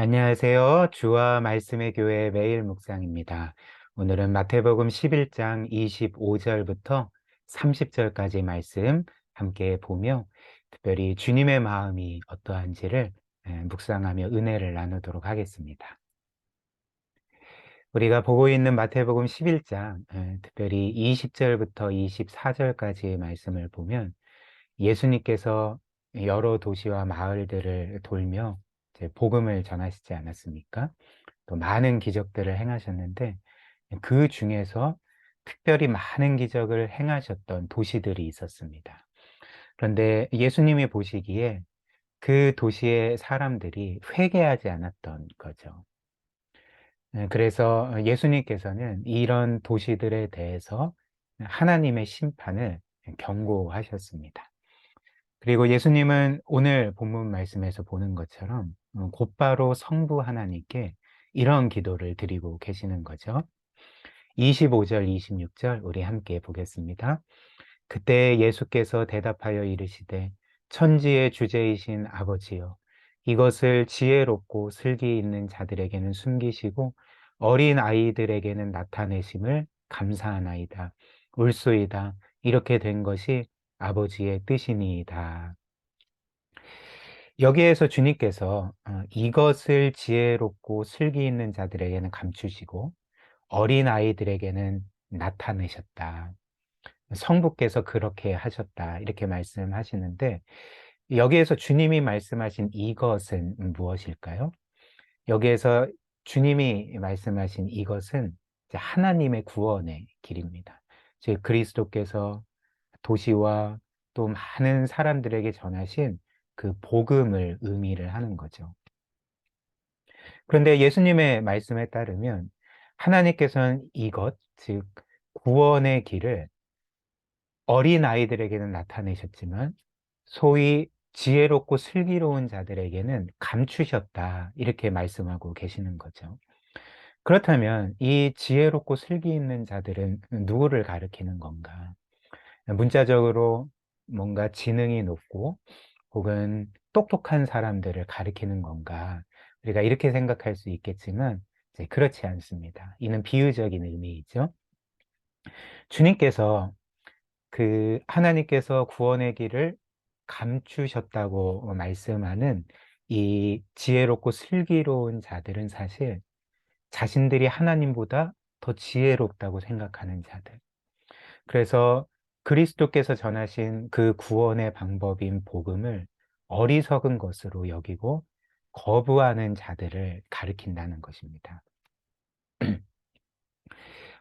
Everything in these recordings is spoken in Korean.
안녕하세요. 주와 말씀의 교회 매일 묵상입니다. 오늘은 마태복음 11장 25절부터 30절까지 말씀 함께 보며 특별히 주님의 마음이 어떠한지를 묵상하며 은혜를 나누도록 하겠습니다. 우리가 보고 있는 마태복음 11장, 특별히 20절부터 24절까지의 말씀을 보면 예수님께서 여러 도시와 마을들을 돌며 이제 복음을 전하시지 않았습니까? 또 많은 기적들을 행하셨는데 그 중에서 특별히 많은 기적을 행하셨던 도시들이 있었습니다. 그런데 예수님이 보시기에 그 도시의 사람들이 회개하지 않았던 거죠. 그래서 예수님께서는 이런 도시들에 대해서 하나님의 심판을 경고하셨습니다. 그리고 예수님은 오늘 본문 말씀에서 보는 것처럼 곧바로 성부 하나님께 이런 기도를 드리고 계시는 거죠. 25절, 26절 우리 함께 보겠습니다. 그때 예수께서 대답하여 이르시되 천지의 주제이신 아버지여 이것을 지혜롭고 슬기 있는 자들에게는 숨기시고 어린 아이들에게는 나타내심을 감사하나이다. 옳소이다. 이렇게 된 것이 아버지의 뜻이니이다. 여기에서 주님께서 이것을 지혜롭고 슬기 있는 자들에게는 감추시고 어린 아이들에게는 나타내셨다. 성부께서 그렇게 하셨다. 이렇게 말씀하시는데 여기에서 주님이 말씀하신 이것은 무엇일까요? 여기에서 주님이 말씀하신 이것은 이제 하나님의 구원의 길입니다. 즉 그리스도께서 도시와 또 많은 사람들에게 전하신 그 복음을 의미를 하는 거죠. 그런데 예수님의 말씀에 따르면 하나님께서는 이것, 즉 구원의 길을 어린 아이들에게는 나타내셨지만 소위 지혜롭고 슬기로운 자들에게는 감추셨다. 이렇게 말씀하고 계시는 거죠. 그렇다면 이 지혜롭고 슬기 있는 자들은 누구를 가리키는 건가? 문자적으로 뭔가 지능이 높고 혹은 똑똑한 사람들을 가리키는 건가? 우리가 이렇게 생각할 수 있겠지만 이제 그렇지 않습니다. 이는 비유적인 의미이죠. 주님께서 하나님께서 구원의 길을 감추셨다고 말씀하는 이 지혜롭고 슬기로운 자들은 사실 자신들이 하나님보다 더 지혜롭다고 생각하는 자들. 그래서 그리스도께서 전하신 그 구원의 방법인 복음을 어리석은 것으로 여기고 거부하는 자들을 가리킨다는 것입니다.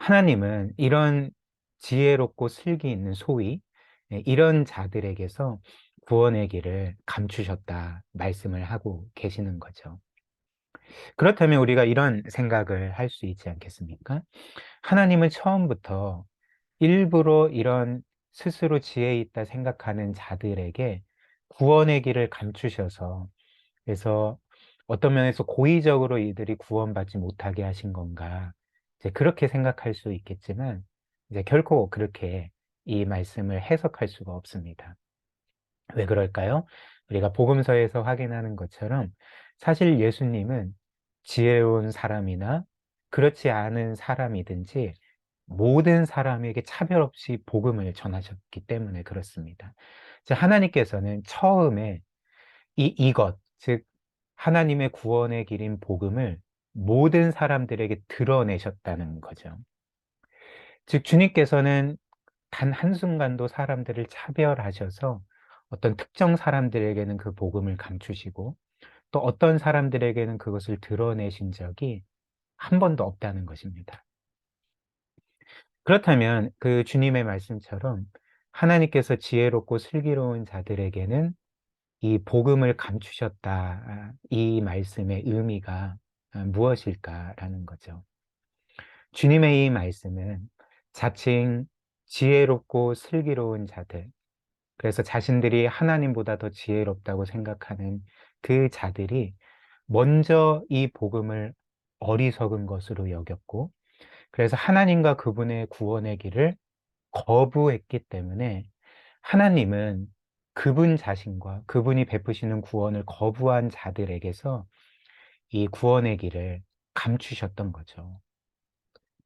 하나님은 이런 지혜롭고 슬기 있는 소위 이런 자들에게서 구원의 길을 감추셨다 말씀을 하고 계시는 거죠. 그렇다면 우리가 이런 생각을 할 수 있지 않겠습니까? 하나님은 처음부터 일부러 이런 스스로 지혜 있다 생각하는 자들에게 구원의 길을 감추셔서 그래서 어떤 면에서 고의적으로 이들이 구원받지 못하게 하신 건가? 이제 그렇게 생각할 수 있겠지만 이제 결코 그렇게 이 말씀을 해석할 수가 없습니다. 왜 그럴까요? 우리가 복음서에서 확인하는 것처럼 사실 예수님은 지혜로운 사람이나 그렇지 않은 사람이든지 모든 사람에게 차별 없이 복음을 전하셨기 때문에 그렇습니다. 하나님께서는 처음에 이것, 즉 하나님의 구원의 길인 복음을 모든 사람들에게 드러내셨다는 거죠. 즉 주님께서는 단 한순간도 사람들을 차별하셔서 어떤 특정 사람들에게는 그 복음을 감추시고 또 어떤 사람들에게는 그것을 드러내신 적이 한 번도 없다는 것입니다. 그렇다면 그 주님의 말씀처럼 하나님께서 지혜롭고 슬기로운 자들에게는 이 복음을 감추셨다. 이 말씀의 의미가 무엇일까라는 거죠. 주님의 이 말씀은 자칭 지혜롭고 슬기로운 자들, 그래서 자신들이 하나님보다 더 지혜롭다고 생각하는 그 자들이 먼저 이 복음을 어리석은 것으로 여겼고, 그래서 하나님과 그분의 구원의 길을 거부했기 때문에 하나님은 그분 자신과 그분이 베푸시는 구원을 거부한 자들에게서 이 구원의 길을 감추셨던 거죠.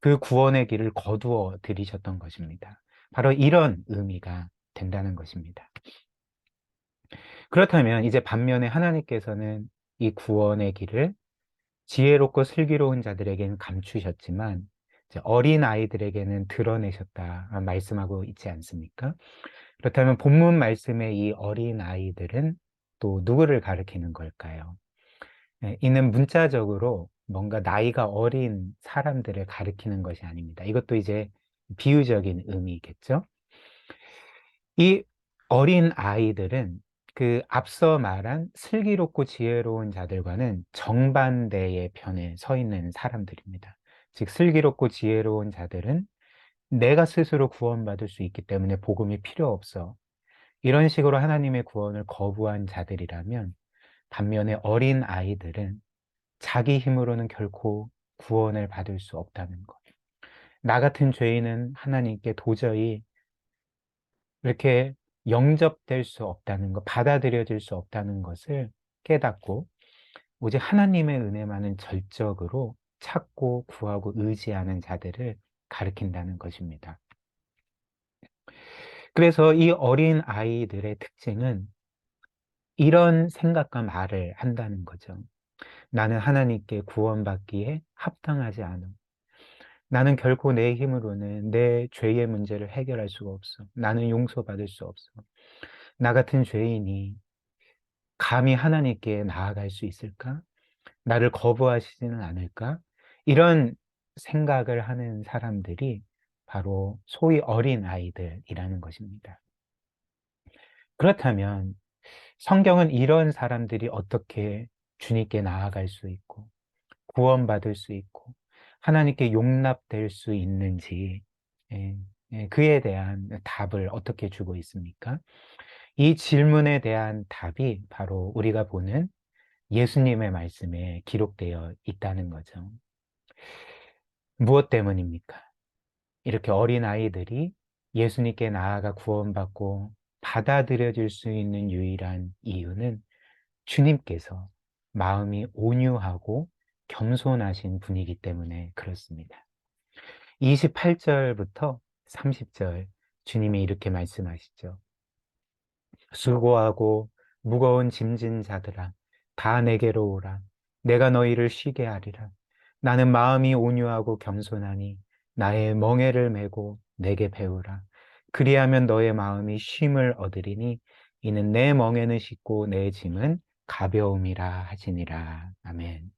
그 구원의 길을 거두어 들이셨던 것입니다. 바로 이런 의미가 된다는 것입니다. 그렇다면 이제 반면에 하나님께서는 이 구원의 길을 지혜롭고 슬기로운 자들에게는 감추셨지만 이제 어린 아이들에게는 드러내셨다 말씀하고 있지 않습니까? 그렇다면 본문 말씀의 이 어린 아이들은 또 누구를 가리키는 걸까요? 이는 문자적으로 뭔가 나이가 어린 사람들을 가리키는 것이 아닙니다. 이것도 이제 비유적인 의미겠죠? 이 어린 아이들은 그 앞서 말한 슬기롭고 지혜로운 자들과는 정반대의 편에 서 있는 사람들입니다. 즉, 슬기롭고 지혜로운 자들은 내가 스스로 구원받을 수 있기 때문에 복음이 필요 없어. 이런 식으로 하나님의 구원을 거부한 자들이라면, 반면에 어린 아이들은 자기 힘으로는 결코 구원을 받을 수 없다는 것. 나 같은 죄인은 하나님께 도저히 이렇게 영접될 수 없다는 것, 받아들여질 수 없다는 것을 깨닫고 오직 하나님의 은혜만은 절적으로 찾고 구하고 의지하는 자들을 가리킨다는 것입니다. 그래서 이 어린 아이들의 특징은 이런 생각과 말을 한다는 거죠. 나는 하나님께 구원받기에 합당하지 않아. 나는 결코 내 힘으로는 내 죄의 문제를 해결할 수가 없어. 나는 용서받을 수 없어. 나 같은 죄인이 감히 하나님께 나아갈 수 있을까? 나를 거부하시지는 않을까? 이런 생각을 하는 사람들이 바로 소위 어린 아이들이라는 것입니다. 그렇다면 성경은 이런 사람들이 어떻게 주님께 나아갈 수 있고 구원받을 수 있고 하나님께 용납될 수 있는지, 예, 그에 대한 답을 어떻게 주고 있습니까? 이 질문에 대한 답이 바로 우리가 보는 예수님의 말씀에 기록되어 있다는 거죠. 무엇 때문입니까? 이렇게 어린 아이들이 예수님께 나아가 구원받고 받아들여질 수 있는 유일한 이유는 주님께서 마음이 온유하고 겸손하신 분이기 때문에 그렇습니다. 28절부터 30절 주님이 이렇게 말씀하시죠. 수고하고 무거운 짐진 자들아, 다 내게로 오라. 내가 너희를 쉬게 하리라. 나는 마음이 온유하고 겸손하니 나의 멍에를 메고 내게 배우라. 그리하면 너의 마음이 쉼을 얻으리니 이는 내 멍에는 쉽고 내 짐은 가벼움이라 하시니라. 아멘.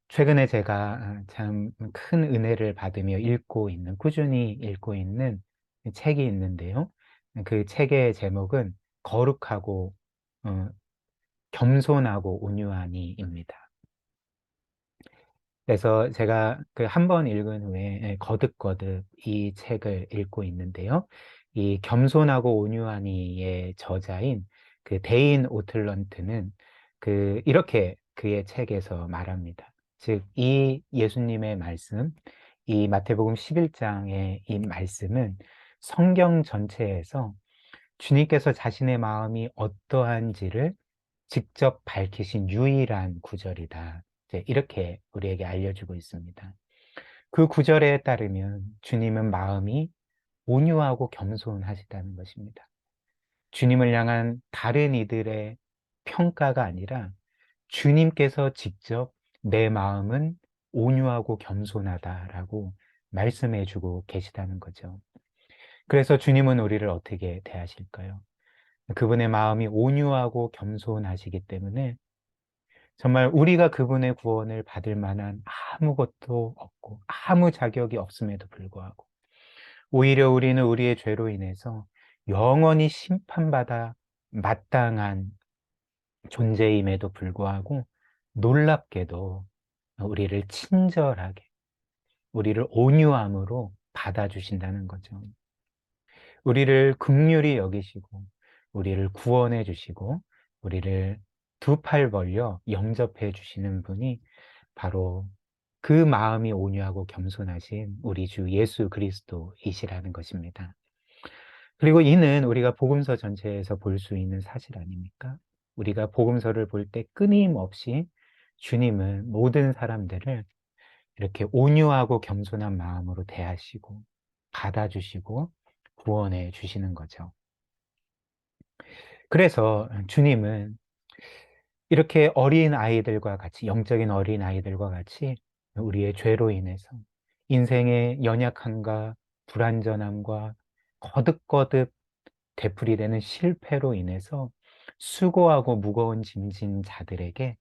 최근에 제가 참 큰 은혜를 받으며 꾸준히 읽고 있는 책이 있는데요. 그 책의 제목은 거룩하고 어, 겸손하고 온유하니입니다. 그래서 제가 그 한 번 읽은 후에 거듭거듭 이 책을 읽고 있는데요. 이 겸손하고 온유하니의 저자인 그 데인 오틀런트는 이렇게 그의 책에서 말합니다. 즉, 이 예수님의 말씀, 이 마태복음 11장의 이 말씀은 성경 전체에서 주님께서 자신의 마음이 어떠한지를 직접 밝히신 유일한 구절이다. 이제 이렇게 우리에게 알려주고 있습니다. 그 구절에 따르면 주님은 마음이 온유하고 겸손하시다는 것입니다. 주님을 향한 다른 이들의 평가가 아니라 주님께서 직접 내 마음은 온유하고 겸손하다라고 말씀해 주고 계시다는 거죠. 그래서 주님은 우리를 어떻게 대하실까요? 그분의 마음이 온유하고 겸손하시기 때문에 정말 우리가 그분의 구원을 받을 만한 아무것도 없고 아무 자격이 없음에도 불구하고 오히려 우리는 우리의 죄로 인해서 영원히 심판받아 마땅한 존재임에도 불구하고 놀랍게도 우리를 친절하게, 우리를 온유함으로 받아주신다는 거죠. 우리를 긍휼히 여기시고, 우리를 구원해 주시고, 우리를 두 팔 벌려 영접해 주시는 분이 바로 그 마음이 온유하고 겸손하신 우리 주 예수 그리스도이시라는 것입니다. 그리고 이는 우리가 복음서 전체에서 볼 수 있는 사실 아닙니까? 우리가 복음서를 볼 때 끊임없이 주님은 모든 사람들을 이렇게 온유하고 겸손한 마음으로 대하시고 받아주시고 구원해 주시는 거죠. 그래서 주님은 이렇게 어린 아이들과 같이, 영적인 어린 아이들과 같이 우리의 죄로 인해서 인생의 연약함과 불완전함과 거듭거듭 되풀이되는 실패로 인해서 수고하고 무거운 짐진 자들에게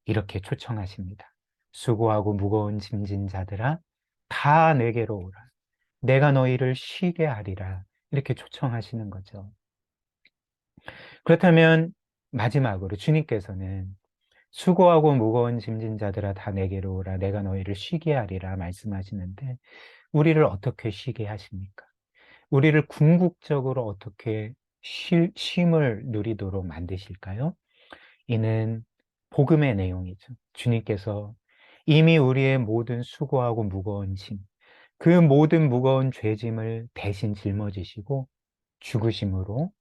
이렇게 초청하십니다. 수고하고 무거운 짐진 자들아, 다 내게로 오라. 내가 너희를 쉬게 하리라. 이렇게 초청하시는 거죠. 그렇다면 마지막으로 주님께서는 수고하고 무거운 짐진 자들아 다 내게로 오라 내가 너희를 쉬게 하리라 말씀하시는데 우리를 어떻게 쉬게 하십니까? 우리를 궁극적으로 어떻게 쉼을 누리도록 만드실까요? 이는 복음의 내용이죠. 주님께서 이미 우리의 모든 수고하고 무거운 짐, 그 모든 무거운 죄짐을 대신 짊어지시고 죽으심으로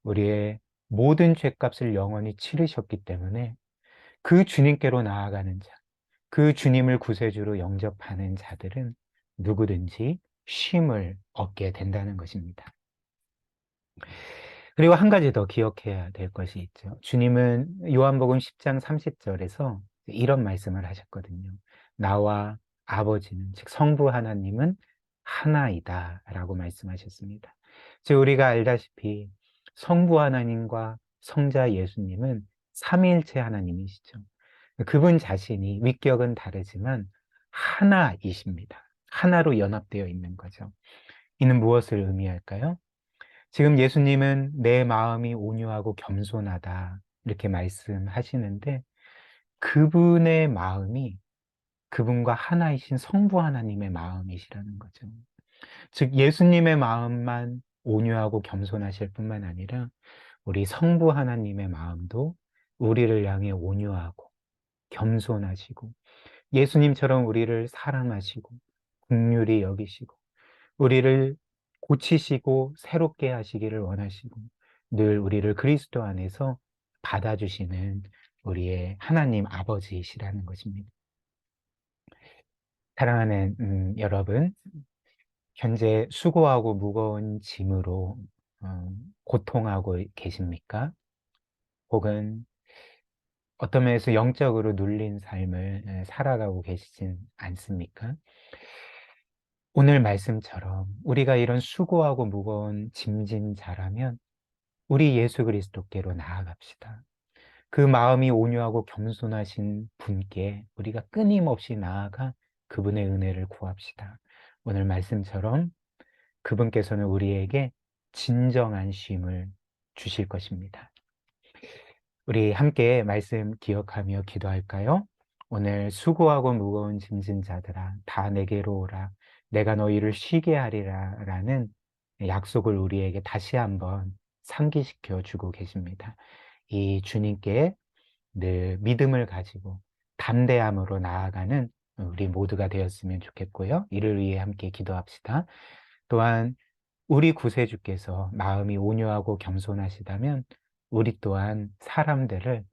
우리의 모든 죄값을 영원히 치르셨기 때문에 그 주님께로 나아가는 자, 그 주님을 구세주로 영접하는 자들은 누구든지 쉼을 얻게 된다는 것입니다. 그리고 한 가지 더 기억해야 될 것이 있죠. 주님은 요한복음 10장 30절에서 이런 말씀을 하셨거든요. 나와 아버지는, 즉 성부 하나님은 하나이다 라고 말씀하셨습니다. 즉 우리가 알다시피 성부 하나님과 성자 예수님은 삼위일체 하나님이시죠. 그분 자신이 위격은 다르지만 하나이십니다. 하나로 연합되어 있는 거죠. 이는 무엇을 의미할까요? 지금 예수님은 내 마음이 온유하고 겸손하다 이렇게 말씀하시는데 그분의 마음이 그분과 하나이신 성부 하나님의 마음이시라는 거죠. 즉 예수님의 마음만 온유하고 겸손하실 뿐만 아니라 우리 성부 하나님의 마음도 우리를 향해 온유하고 겸손하시고 예수님처럼 우리를 사랑하시고 긍휼히 여기시고 우리를 고치시고 새롭게 하시기를 원하시고 늘 우리를 그리스도 안에서 받아주시는 우리의 하나님 아버지이시라는 것입니다. 사랑하는 여러분, 현재 수고하고 무거운 짐으로 고통하고 계십니까? 혹은 어떤 면에서 영적으로 눌린 삶을 살아가고 계시진 않습니까? 오늘 말씀처럼 우리가 이런 수고하고 무거운 짐진 자라면 우리 예수 그리스도께로 나아갑시다. 그 마음이 온유하고 겸손하신 분께 우리가 끊임없이 나아가 그분의 은혜를 구합시다. 오늘 말씀처럼 그분께서는 우리에게 진정한 쉼을 주실 것입니다. 우리 함께 말씀 기억하며 기도할까요? 오늘 수고하고 무거운 짐진 자들아 다 내게로 오라 내가 너희를 쉬게 하리라 라는 약속을 우리에게 다시 한번 상기시켜 주고 계십니다. 이 주님께 늘 믿음을 가지고 담대함으로 나아가는 우리 모두가 되었으면 좋겠고요. 이를 위해 함께 기도합시다. 또한 우리 구세주께서 마음이 온유하고 겸손하시다면 우리 또한 사람들을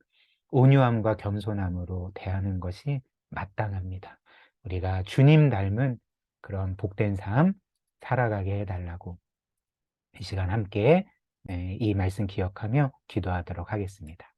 온유함과 겸손함으로 대하는 것이 마땅합니다. 우리가 주님 닮은 그런 복된 삶 살아가게 해달라고 이 시간 함께 이 말씀 기억하며 기도하도록 하겠습니다.